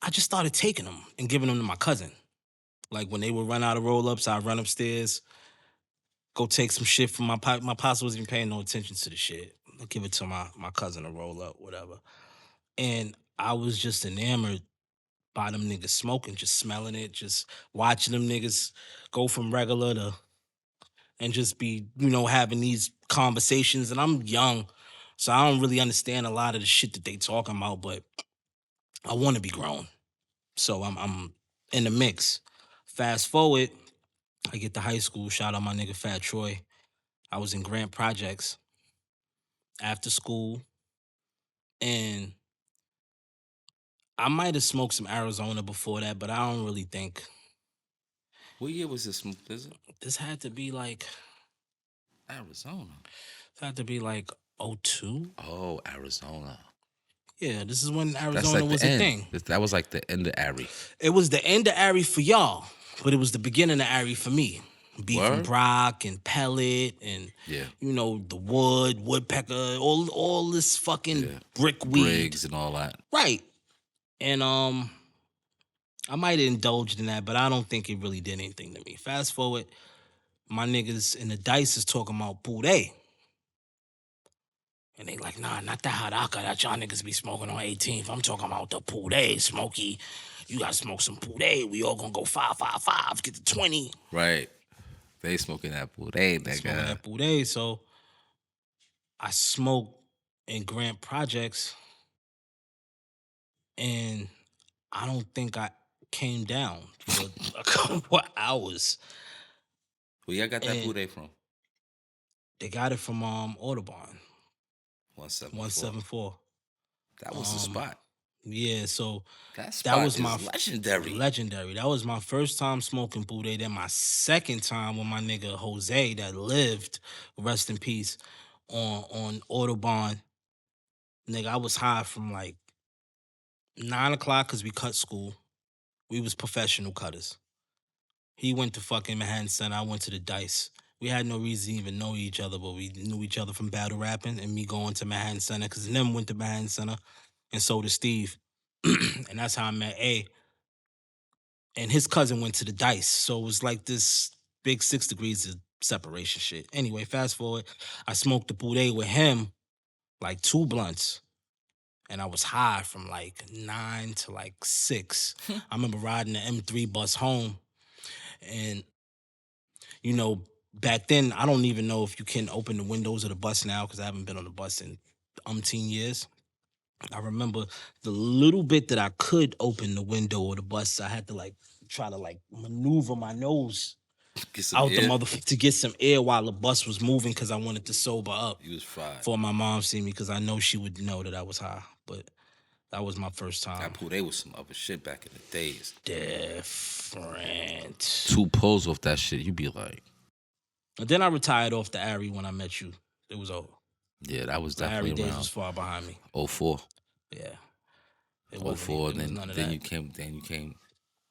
I just started taking them and giving them to my cousin. Like when they would run out of roll-ups, I'd run upstairs, go take some shit from my pop. My pops wasn't even paying no attention to the shit. I'll give it to my cousin to roll up, whatever. And I was just enamored by them niggas smoking, just smelling it, just watching them niggas go from regular to and just be, having these conversations. And I'm young, so I don't really understand a lot of the shit that they talking about, but I want to be grown. So I'm in the mix. Fast forward, I get to high school. Shout out my nigga Fat Troy. I was in Grant Projects after school, and I might have smoked some Arizona before that, but I don't really think What year was this? Is it this had to be like Arizona? '02. Oh, Arizona. Yeah, this is when That's Arizona like was the a end. thing. That was like the end of Ari. It was the end of Ari for y'all, but it was the beginning of Ari for me. Beef and Word? Brock and Pellet and Yeah. the woodpecker, all this fucking Yeah. brick weed. Briggs and all that. Right. And I might have indulged in that, but I don't think it really did anything to me. Fast forward, my niggas in the dice is talking about Poulet. And they like, nah, not the Haraka that y'all niggas be smoking on 18th. I'm talking about the Poulet, Smokey. You gotta smoke some Poulet. We all gonna go 5, get to 20. Right. They smoking that pool. They ain't that Smoking guy. that Poulet. So I smoked in Grant Projects, and I don't think I came down for a couple hours. Where y'all got that And pool they from? They got it from Audubon. 174. 174. That was the spot. Yeah, so That spot was is my legendary. Legendary. That was my first time smoking Poulet. Then my second time with my nigga Jose that lived, rest in peace, on Audubon. Nigga, I was high from like 9 o'clock because we cut school. We was professional cutters. He went to fucking Manhattan Center. I went to the Dice. We had no reason to even know each other, but we knew each other from battle rapping and me going to Manhattan Center because them went to Manhattan Center and so did Steve. And that's how I met A. And his cousin went to the Dice. So it was like this big 6 degrees of separation shit. Anyway, fast forward, I smoked the Poulet with him, like 2 blunts. And I was high from like 9 to like 6. I remember riding the M3 bus home. And, back then, I don't even know if you can open the windows of the bus now because I haven't been on the bus in umpteen years. I remember the little bit that I could open the window of the bus, I had to like try to like maneuver my nose out the motherfucker to get some air while the bus was moving because I wanted to sober up. You was fried. Before my mom see me because I know she would know that I was high. But that was my first time. That pool, they was some other shit back in the days. Different. 2 pulls off that shit, you be like. And then I retired off the Ari when I met you. It was over. Yeah, that was The Ari definitely days around was far behind me. 04. Yeah. 04, it was and none of then that. you came the You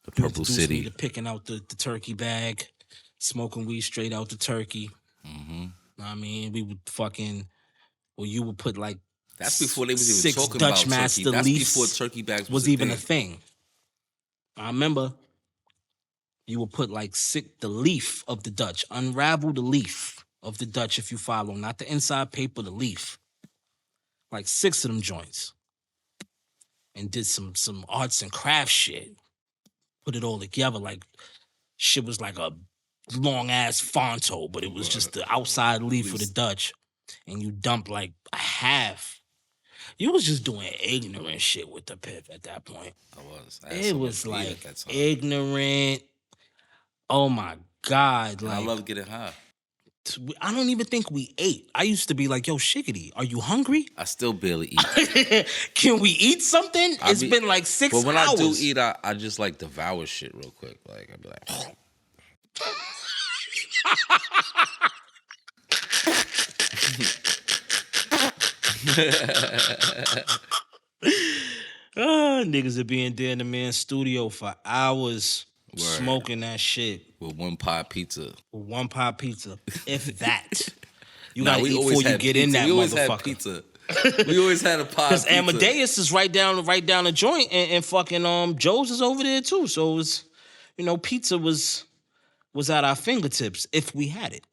Purple introduced City. me to picking out the turkey bag, smoking weed straight out the turkey. Mm-hmm. I mean, we would fucking, you would put like That's before they was even 6 talking Dutch about Master turkey. That's leaves before turkey bags was even a thing. I remember you would put like the leaf of the Dutch, unravel the leaf of the Dutch if you follow, not the inside paper, the leaf. Like 6 of them joints. and did some arts and crafts shit. Put it all together like shit was like a long ass fonto, but it was just the outside leaf for the Dutch, and you dump like a half. You was just doing ignorant shit with the pip at that point. I was. I had It so was much weed like at that time. ignorant. Oh my God! And Like I love getting high. I don't even think we ate. I used to be like, "Yo, Shiggity, are you hungry? I still barely eat. Can we eat something?" It's been like 6 hours. But when I do eat, I just like devour shit real quick. Like I'd be like, niggas are being there in the man's studio for hours, smoking that shit with one pie pizza. with one pie pizza, if that. You Nah, gotta we eat always before you had get pizza. in that We always motherfucker. had pizza. We always had a pie Because pizza. Amadeus is right down the joint, and fucking Joe's is over there too. So it was, pizza was at our fingertips if we had it.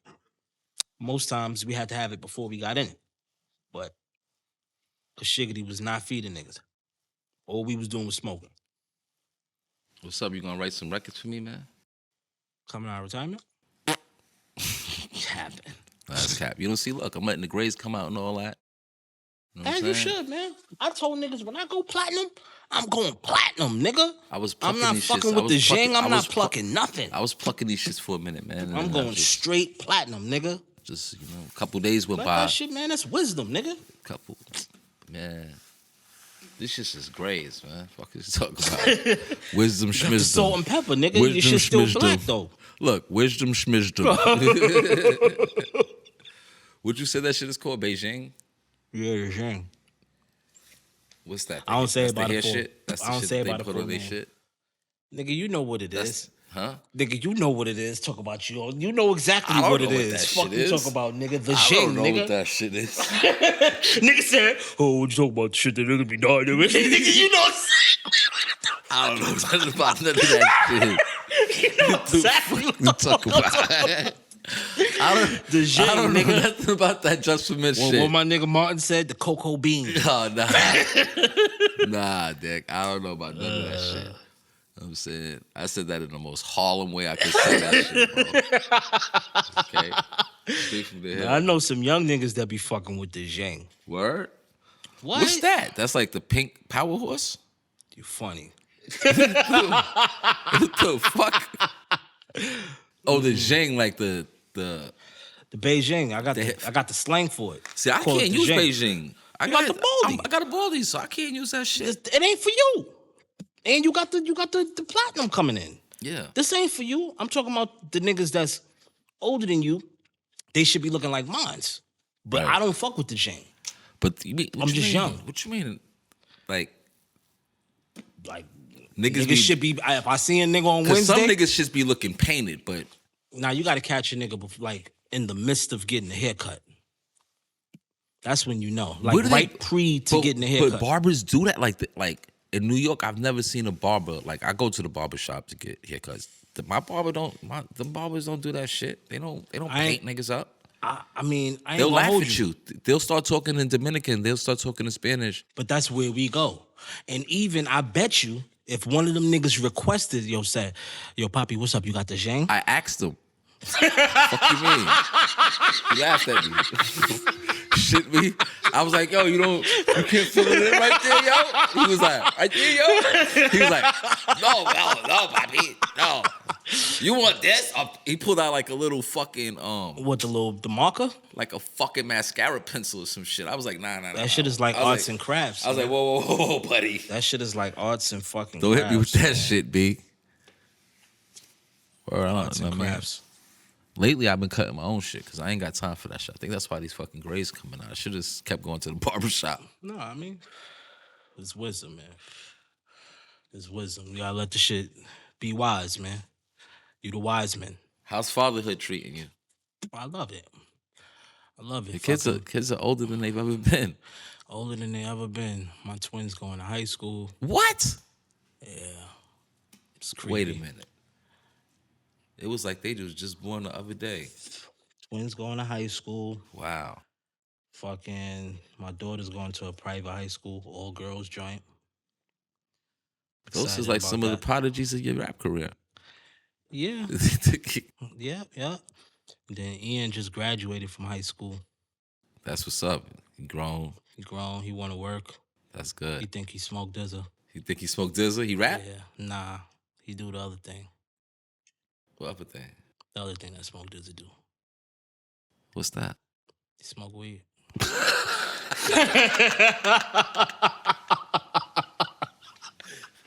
Most times we had to have it before we got in it. But the Shiggity was not feeding niggas. All we was doing was smoking. What's up? You gonna write some records for me, man? Coming out of retirement? Capping. That's cap. You don't see, look, I'm letting the grades come out and all that. You know what As I'm you saying? should, man. I told niggas when I go platinum, I'm going platinum, nigga. I'm not these fucking shits. with the zing. I'm not plucking nothing. I was plucking these shits for a minute, man. and I'm then going straight platinum, nigga. Just, a couple days went Like by. that shit, man. That's wisdom, nigga. Man. This shit's just grades, man. Fuck is you talking about? Wisdom You got the schmizdom. salt and pepper, nigga. Wisdom Your shit's still schmizdom. black, though. Look, wisdom schmizdom. Would you say that shit is called Beijing? Yeah, the zing. What's that? I don't say That's it by the hair full. shit? That's the I don't shit say it they by the put full on their name. shit? Nigga, you know what it is. Huh? Nigga, you know what it is. Talk about you. You know exactly I don't what know it what is. that Fuck shit you is. talk about, nigga. The I zing, don't know nigga. what that shit is. Nigga said, "Oh, what you talking about? Shit that nigga be dying." Nigga, you know I don't know nothing about none of that shit. You know exactly what You talk about. the zing, I don't know nigga. nothing about that just for me shit. What my nigga Martin said, the cocoa bean. Oh, nah. Nah, Dick. I don't know about none of that shit. You know what I'm saying? I said that in the most Harlem way I could say that shit, bro. Okay? Straight from the head. I know some young niggas that be fucking with the zing. Word? What? What's that? That's like the pink power horse? You funny. What the fuck? Oh, the Zhang, like the The Beijing. I got the slang for it. See, I Call it can't the use zing. Beijing. I You got the baldy. I got a baldy, so I can't use that shit. It ain't for you. And you got the platinum coming in. Yeah. This ain't for you. I'm talking about the niggas that's older than you. They should be looking like mines. But Right. I don't fuck with the zing. But you mean, what I'm you just mean? young. What you mean? Like Niggas be- should be. If I see a nigga on because Wednesday, some niggas just be looking painted, but now you got to catch a nigga like in the midst of getting a haircut. That's when you know, like Where do right they- pre to but, getting a haircut. But barbers do that. Like in New York, I've never seen a barber. Like I go to the barber shop to get haircuts. My barber the barbers don't do that shit. They don't paint niggas up. I mean, I ain't They'll gonna laugh hold at you. They'll start talking in Dominican. They'll start talking in Spanish. But that's where we go. And even I bet you, if one of them niggas requested, said, "Yo, Poppy, what's up? You got the zhang?" I asked them. Fuck you mean? He laughed at me. Shit me. I was like, yo, you can't fill it in right there, yo? He was like, right there, yo? He was like, no, Poppy, no. You want this? He pulled out like a little fucking, What, the marker? like a fucking mascara pencil or some shit. I was like, nah. That shit is like I was arts like- and crafts. I was like, whoa, buddy. That shit is like arts and fucking Don't crafts. hit me with that shit, B. Or I Arts don't and know, man. crafts. Lately, I've been cutting my own shit because I ain't got time for that shit. I think that's why these fucking grays coming out. I should have kept going to the barber shop. No, I mean, it's wisdom, man. It's wisdom. You gotta let the shit be wise, man. You the wise man. How's fatherhood treating you? I love it. I love it. Your kids are older than they've ever been. Older than they ever been. My twins going to high school. What? Yeah. It's creepy. Wait a minute. It was like they was just born the other day. Twins going to high school. Wow. Fucking my daughter's going to a private high school, all girls joint. Those Excited is like about some of the that. prodigies of your rap career. Yeah. Yeah. Then Ian just graduated from high school. That's what's up. He grown. He grown. He want to work. That's He good. think he smoked DZA. You think he smoked DZA? He rap? Yeah. Nah. He do the other thing. What other thing? The other thing that Smoke DZA do. What's that? He smoke weed.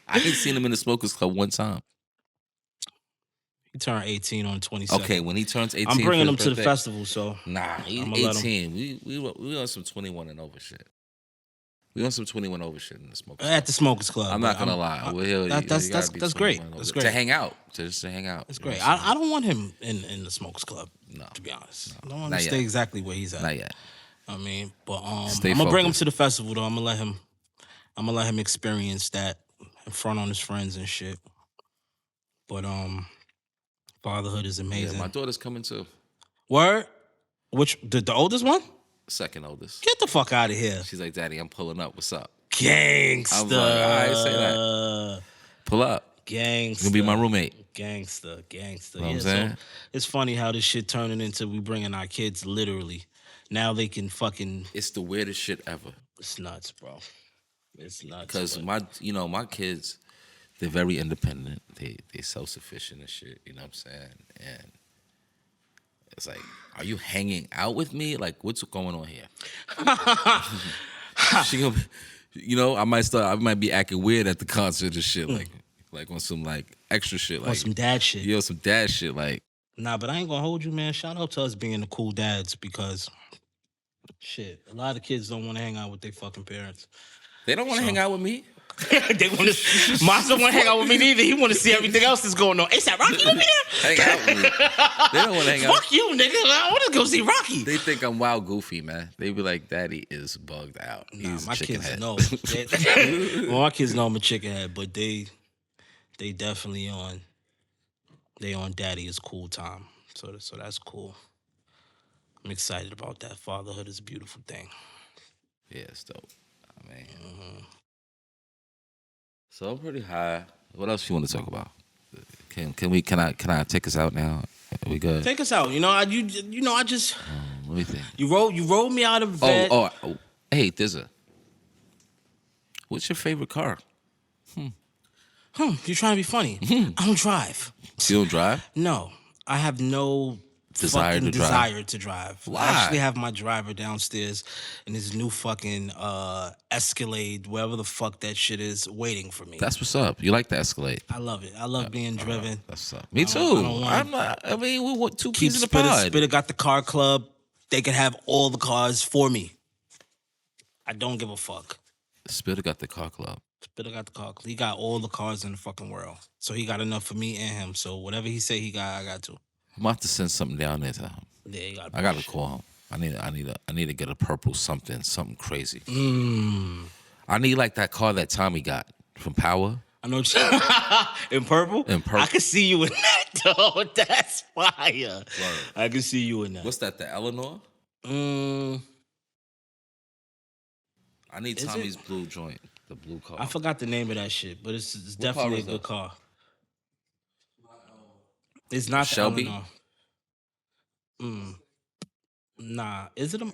I ain't seen him in the Smokers Club one time. He turned 18 on 22nd. Okay, when he turns 18, I'm bringing for him his to the birthday- festival, so Nah, he's I'ma let 18. We on some 21 and over shit. We on some 21 over shit in the Smokers Club. at the Smokers Club. I'm not gonna lie. That's great. 21 and That's over. great. To hang out. Just to hang out. That's You know great. what I'm saying? I don't want him in the Smokers Club. No. To be honest, I don't want him Not to stay yet. exactly where he's at. Not yet. I mean, but Stay I'm gonna bring him focused. to the festival though. I'm gonna let him experience that in front on his friends and shit. But fatherhood is Yeah, amazing. my daughter's coming too. Word? Which the oldest one? Second oldest. Get the fuck out of here, She's like, Daddy, I'm pulling up. What's up? gangsta. I was like, all right, say that. Pull up. Gangsta. You're gonna be my roommate. Gangsta. Know what Yeah, I'm saying? so it's funny how this shit turning into we bringing our kids literally. Now they can fucking. It's the weirdest shit ever. It's nuts, bro. It's nuts. Because but- my kids, they're very independent. They self-sufficient and shit. You know what I'm saying? And it's like, are you hanging out with me? Like, what's going on here? She gonna, I might be acting weird at the concert and shit, like on some like extra shit, like on some dad shit. some dad shit, like. Nah, but I ain't gonna hold you, man. Shout out to us being the cool dads because, shit, a lot of kids don't want to hang out with their fucking parents. They don't want to hang out with me. They want to. Mom don't want to hang out with me neither. He want to see everything else that's going on. Is that Rocky over there? Hang out with me. They don't want to hang out. Fuck you, nigga. I want to go see Rocky. They think I'm wild goofy, man. They be like, Daddy is bugged out. Nah, He's my a chicken kids head. know. Well, my kids know I'm a chicken head, but they definitely on. They on daddy is cool time. So that's cool. I'm excited about that. Fatherhood is a beautiful thing. Yeah, it's dope. I mean, so I'm pretty high. What else you want to talk about? Can I take us out now? Are we good? Take us out. I just Let me think. you rolled me out of bed. Oh, hey, DZA. What's your favorite car? You trying to be funny? I don't drive. You don't drive? No, I have no Desire fucking to drive? desire to drive. Why? I actually have my driver downstairs in his new fucking Escalade, wherever the fuck that shit is, waiting for me. That's what's up. You like the Escalade? I love it. I love being driven. That's what's up. Me too. don't wanna- I'm not. I mean, we want two Keep peas in the pod. Spitter got the car club. They can have all the cars for me. I don't give a fuck. Spitter got the car club. Spitter got the car club. He got all the cars in the fucking world. So he got enough for me and him. So whatever he say he got, I got to. I'm about to send something down there to him. Yeah, he got I gotta call him. I need to get a purple something crazy. I need like that car that Tommy got from Power. I know what you in purple? In purple. I can see you in that, though. That's fire. I can see you in that. What's that? The Eleanor? Mm, I need Is Tommy's it? blue joint. The blue car. I forgot the name of that shit, but it's What definitely car a is good that? car. It's not Shelby? the Eleanor. Nah, is it a?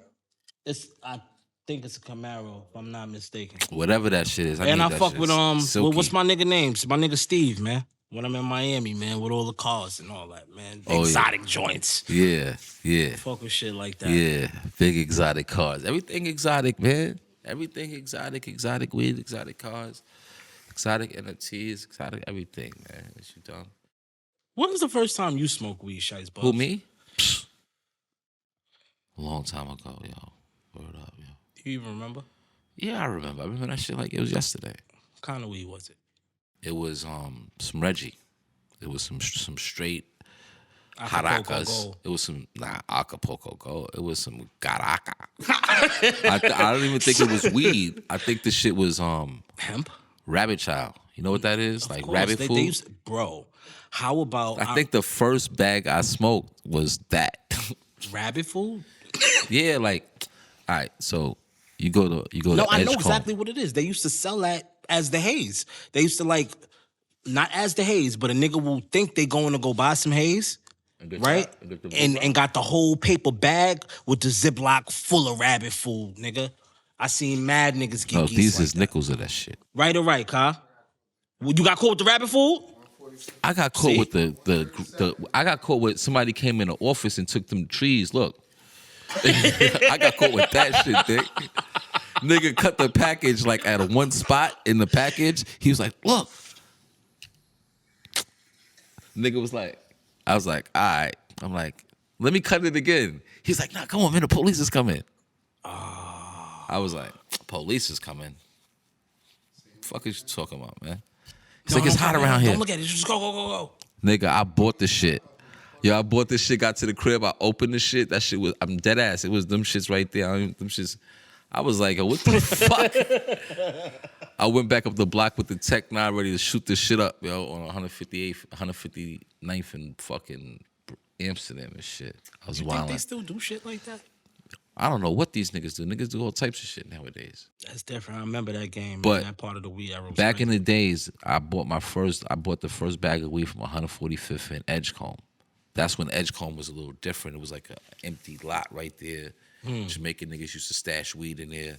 I think it's a Camaro, if I'm not mistaken. Whatever that shit is. And need I that fuck shit. with Silky. what's my nigga name? It's my nigga Steve, man. When I'm in Miami, man, with all the cars and all that, man. Oh, yeah. Exotic joints. Yeah. Fuck with shit like that. Yeah. Big exotic cars. Everything exotic, man. Everything exotic. Exotic weed, exotic cars, exotic NFTs, exotic everything, man. What you done? When was the first time you smoked weed, Shiesty? Who, me? Psst. A long time ago, yo. Word up, yo. Do you even remember? Yeah, I remember. I remember that shit like it was yesterday. What kind of weed was it? It was some Reggie. It was some straight Acapulco Caracas. Gold. It was some Acapulco Gold. It was some Caraca. I don't even think it was weed. I think the shit was Hemp? Rabbit Child. You know what that is? Of Like course, rabbit they food. used, bro, how about I think the first bag I smoked was that. rabbit food? Yeah, like, all right. So you go to No, I know Edgecombe. exactly what it is. They used to sell that as the haze. They used to like, not as the haze, but a nigga will think they going to go buy some haze, right? And got the whole paper bag with the Ziploc full of rabbit food, nigga. I seen mad niggas get No, geese these like is that. nickels of that shit. Right or right, Ka? You got caught with the rabbit food? I got caught with the I got caught with somebody came in the office and took them trees. Look. I got caught with that shit, dick. Nigga cut the package like at a one spot in the package. He was like, look. Nigga was like, I was like, all right. I'm like, let me cut it again. He's like, nah, come on, man, the police is coming. I was like, police is coming. Fuck is you talking about, man? He's like, it's hot around here. Don't look at it. Just go. Nigga, I bought the shit. Yo, I bought this shit, got to the crib, I opened the shit. That shit was, I'm dead ass. It was them shits right there. I was like, what the fuck? I went back up the block with the Tech 9 ready to shoot this shit up, yo, on 159th and fucking Amsterdam and shit. I was You wilding. think they still do shit like that? I don't know what these niggas do. Niggas do all types of shit nowadays. That's different. I remember that game. But that part of the weed era was back crazy. in the days, I bought the first bag of weed from 145th and Edgecombe. That's when Edgecombe was a little different. It was like an empty lot right there. Jamaican niggas used to stash weed in there.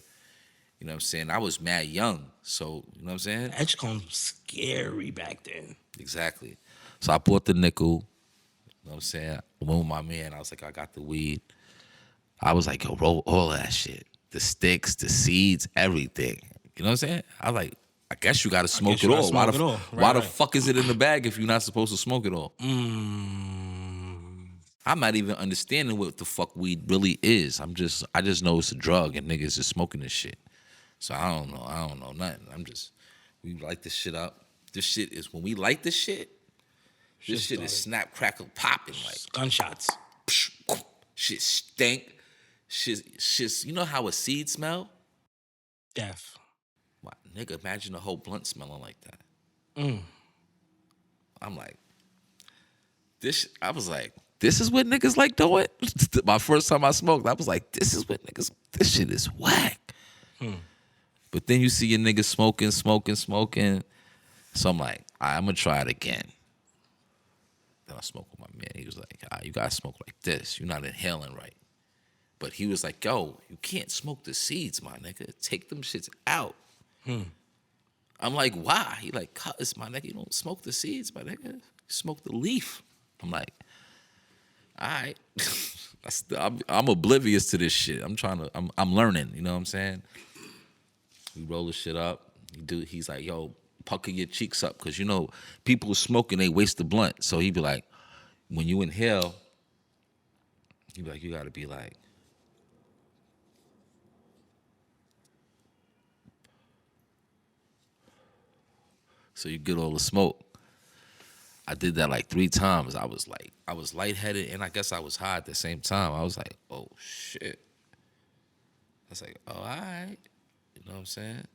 You know what I'm saying? I was mad young, so you know what I'm saying? Edgecombe was scary back then. Exactly. So I bought the nickel. You know what I'm saying? I went with my man. I was like, I got the weed. I was like, yo, roll all that shit. The sticks, the seeds, everything. You know what I'm saying? I was like, I guess you got to smoke it all. Why the fuck is it in the bag if you're not supposed to smoke it all? I'm not even understanding what the fuck weed really is. I just know it's a drug and niggas is smoking this shit. So I don't know nothing. We light this shit up. This shit is, when we light this shit, this shit is snap, crackle, popping like. Gunshots. Shit stink. Shit, you know how a seed smell? Death. Wow, nigga, imagine a whole blunt smelling like that. I'm like, I was like, this is what niggas like doing? My first time I smoked, I was like, this shit is whack. But then you see your niggas smoking. So I'm like, all right, I'm gonna try it again. Then I smoked with my man. He was like, all right, you gotta smoke like this. You're not inhaling right. But he was like, yo, you can't smoke the seeds, my nigga. Take them shits out. I'm like, why? He like, cuz, my nigga, you don't smoke the seeds, my nigga. You smoke the leaf. I'm like, all right. I'm oblivious to this shit. I'm learning, you know what I'm saying? We roll the shit up. He's like, yo, pucker your cheeks up. Because, you know, people smoking, they waste the blunt. So he'd be like, when you inhale, he'd be like, you got to be like, so you get all the smoke. I did that like 3 times. I was lightheaded and I guess I was high at the same time. I was like, oh shit. I was like, oh, all right. You know what I'm saying?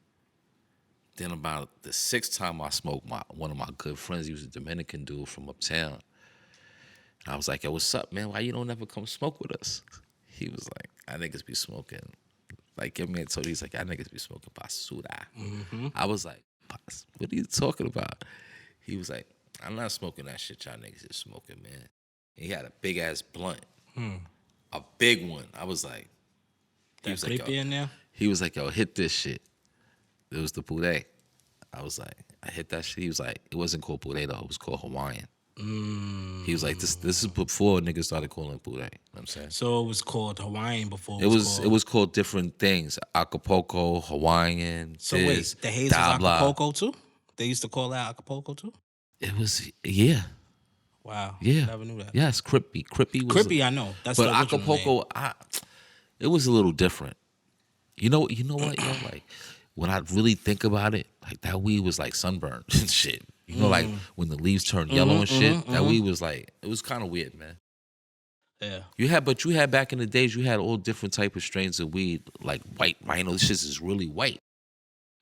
Then about the 6th time I smoked, one of my good friends, he was a Dominican dude from uptown. And I was like, yo, what's up, man? Why you don't ever come smoke with us? He was like, I niggas be smoking. Like, your man told me, he's like, I niggas be smoking basura. I was like, what are you talking about? He was like, I'm not smoking that shit y'all niggas is smoking, man. And he had a big ass blunt. A big one. I was like, He was like, in there? He was like, yo, hit this shit. It was the puree. I was like, I hit that shit. He was like, it wasn't called puree though. It was called Hawaiian. He was like, this is before niggas started calling it puree. You know what I'm saying? So it was called Hawaiian before it was called different things. Acapulco, Hawaiian. So wait, the haze was Acapulco too? They used to call that Acapulco too? It was, yeah. Wow. Yeah. Never knew that. Yes, Crippy. Crippy, I know. That's but the Acapulco, it was a little different. You know what, yo? Like, when I really think about it, like that weed was like sunburned and shit. You know, like when the leaves turn yellow and shit, that weed was like, it was kind of weird, man. Yeah. You had back in the days, you had all different type of strains of weed, like white rhino. This shit is really white.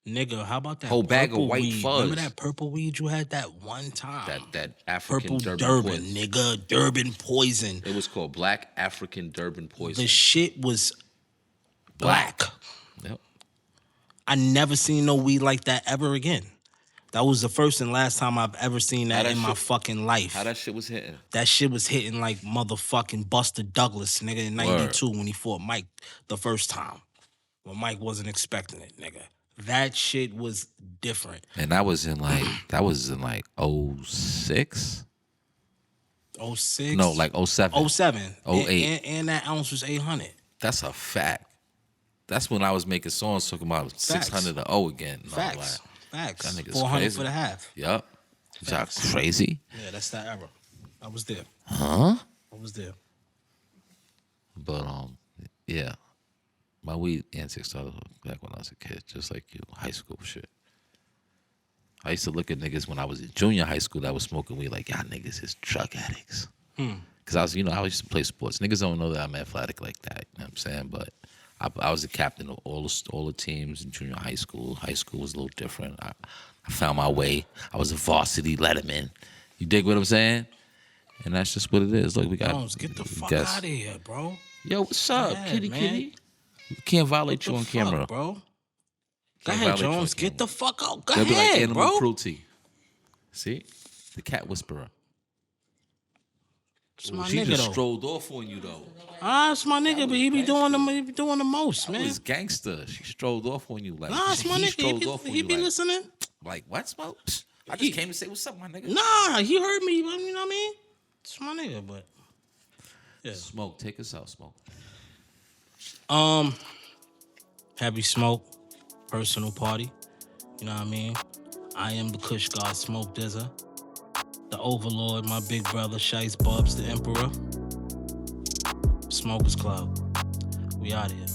Nigga, how about that whole bag of white weed? fuzz? Remember that purple weed you had that one time? That African purple Durban poison. Nigga, Durban poison. It was called Black African Durban poison. The shit was black. Yep. I never seen no weed like that ever again. That was the first and last time I've ever seen that in my fucking life. How that shit was hitting? That shit was hitting like motherfucking Buster Douglas, nigga, in 92 when he fought Mike the first time. When Mike wasn't expecting it, nigga. That shit was different. And that was in like 06? 06? No, like 07. 07. 08. And that ounce was 800. That's a fact. That's when I was making songs talking about 600 to O again. No, Facts. Facts. That nigga's 400 crazy. for the half. Yup. Is that crazy? Yeah, that's that era. I was there. Huh? I was there. But yeah. My weed antics started back when I was a kid, just like you, high school shit. I used to look at niggas when I was in junior high school that was smoking weed like, y'all niggas is drug addicts. Because I was, I used to play sports. Niggas don't know that I'm athletic like that, you know what I'm saying? But I was the captain of all the teams in junior high school. High school was a little different. I found my way. I was a varsity letterman. You dig what I'm saying? And that's just what it is. Look, we got... Jones, get the fuck out of here, bro. Yo, what's up, kitty? We can't violate you on camera, bro. Go ahead, Jones. Get the fuck out. Go ahead, be like animal bro. cruelty. See? The cat whisperer. It's my She nigga, just though. strolled off on you, though. It's my nigga, but he be doing the most, man. That was gangster. She strolled off on you. Like, It's my nigga. He be listening. Like, what, Smoke? I just came to say what's up, my nigga. Nah, he heard me. You know what I mean? It's my nigga, but... Yeah. Smoke, take us out, Smoke. Heavy Smoke, personal party. You know what I mean? I am the Kush God, Smoke DZA. The Overlord, my big brother, SHIEST, BUBZ, the Emperor. Smokers Club. We out here.